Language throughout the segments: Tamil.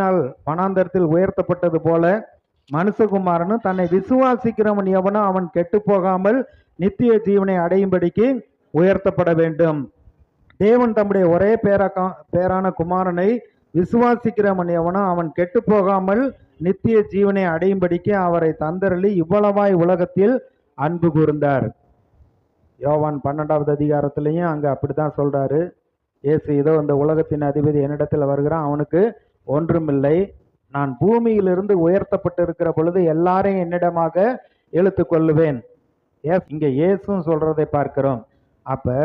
அக்கினியினால் வனாந்தரத்தில் உயர்த்தப்பட்டது போல மனுஷகுமாரனும் தன்னை விசுவாசிக்கிறவன் எவனோ அவன் கெட்டு போகாமல் நித்திய ஜீவனை அடையும்படிக்கு உயர்த்தப்பட வேண்டும். தேவன் தம்முடைய ஒரே பேரான குமாரனை விசுவாசிக்கிறவன் எவனோ அவன் கெட்டு போகாமல் நித்திய ஜீவனை அடையும்படிக்கு அவரை தந்தரளி இவ்வளவாய் உலகத்தில் அன்பு கூர்ந்தார். யோவான் 12வது அதிகாரத்திலையும் அங்க அப்படித்தான் சொல்றாரு. இயேசு இதோ இந்த உலகத்தின் அதிபதி என்னிடத்தில் வருகிறான், அவனுக்கு ஒன்றுமில்லை, நான் பூமியிலிருந்து உயர்த்தப்பட்டு இருக்கிற பொழுது எல்லாரையும் என்னிடமாக இழுத்து கொள்ளுவேன். இங்க இயேசுன்னு சொல்றதை பார்க்கிறோம். அப்ப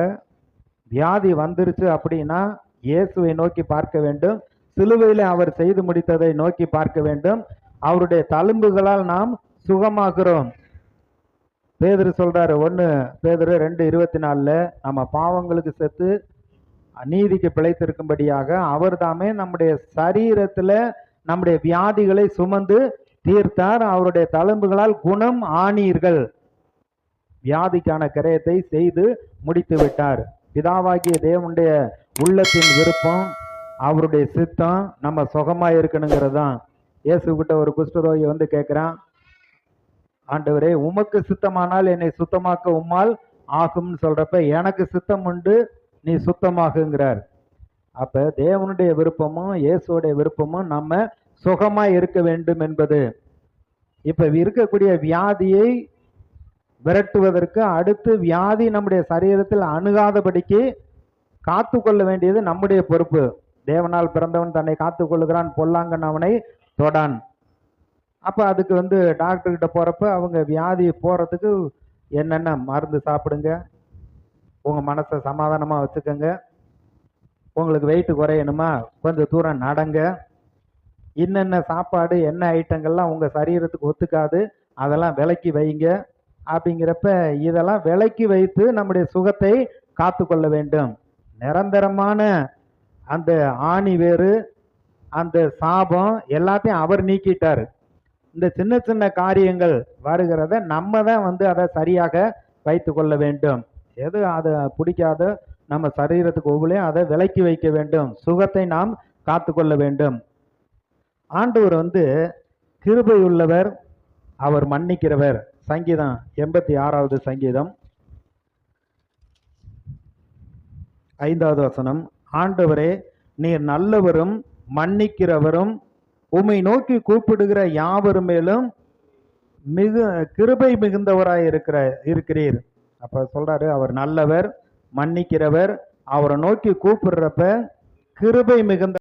வியாதி வந்துருச்சு அப்படின்னா இயேசுவை நோக்கி பார்க்க வேண்டும், சிலுவையில் அவர் செய்து முடித்ததை நோக்கி பார்க்க வேண்டும். அவருடைய தழும்புகளால் நாம் சுகமாகிறோம். பேதுரு சொல்றாரு, 1 பேதுரு 2:24, நம்ம பாவங்களுக்கு செத்து நீதிக்கு பிழைத்திருக்கும்படியாக அவர் தாமே நம்முடைய சரீரத்துல நம்முடைய வியாதிகளை சுமந்து தீர்த்தார், அவருடைய தழும்புகளால் குணம் ஆனீர்கள். வியாதிக்கான கிரயத்தை செய்து முடித்து விட்டார். பிதாவாகிய தேவனுடைய உள்ளத்தின் விருப்பம், அவருடைய சித்தம் நம்ம சுகமா இருக்கணுங்கிறது தான். இயேசு கிட்ட ஒரு குஷ்டரோகி வந்து கேட்கிறான், ஆண்டவரே உமக்கு சித்தமானால் என்னை சுத்தமாக்க உம்மால் ஆகும்னு சொல்றப்ப எனக்கு சித்தம் உண்டு, நீ சுத்தமாகுங்கிறார். அப்ப தேவனுடைய விருப்பமும் இயேசுடைய விருப்பமும் நம்ம சுகமா இருக்க வேண்டும் என்பது. இப்ப இருக்கக்கூடிய வியாதியை விரட்டுவதற்கு, அடுத்து வியாதி நம்முடைய சரீரத்தில் அணுகாதபடிக்கு காத்து கொள்ள வேண்டியது நம்முடைய பொறுப்பு. தேவனால் பிறந்தவன் தன்னை காத்து கொள்ளுகிறான், பொல்லாங்கன் அவனை தொடான். அப்ப அதுக்கு டாக்டர் கிட்ட போறப்ப அவங்க வியாதி போறதுக்கு என்னென்ன மருந்து சாப்பிடுங்க, உங்க மனசை சமாதானமா வச்சுக்கோங்க, உங்களுக்கு வெயிட் குறையணுமா கொஞ்சம் தூரம் நடங்க, என்னென்ன சாப்பாடு என்ன ஐட்டங்கள்லாம் உங்க சரீரத்துக்கு ஒத்துக்காது அதெல்லாம் விலக்கி வைங்க அப்படிங்கிறப்ப இதெல்லாம் விலக்கி வைத்து நம்முடைய சுகத்தை காத்து கொள்ள வேண்டும். நிரந்தரமான அந்த ஆணி வேறு அந்த சாபம் எல்லாத்தையும் அவர் நீக்கிட்டார். இந்த சின்ன சின்ன காரியங்கள் வருகிறத நம்ம தான் அதை சரியாக வைத்து கொள்ள வேண்டும். எது அதை பிடிக்காத நம்ம சரீரத்துக்கு ஒவ்வொன்றையும் அதை விலக்கி வைக்க வேண்டும், சுகத்தை நாம் காத்து கொள்ள வேண்டும். ஆண்டவர் கிருபை உள்ளவர், அவர் மன்னிக்கிறவர். சங்கீதம் 86வது சங்கீதம் 5வது வசனம், ஆண்டவரே நீர் நல்லவரும் மன்னிக்கிறவரும் உம்மை நோக்கி கூப்பிடுகிற யாவரும் மேலும் கிருபை மிகுந்தவராய் இருக்கிறீர். அப்ப சொல்றாரு, அவர் நல்லவர் மன்னிக்கிறவர், அவரை நோக்கி கூப்பிடுறப்ப கிருபை மிகுந்த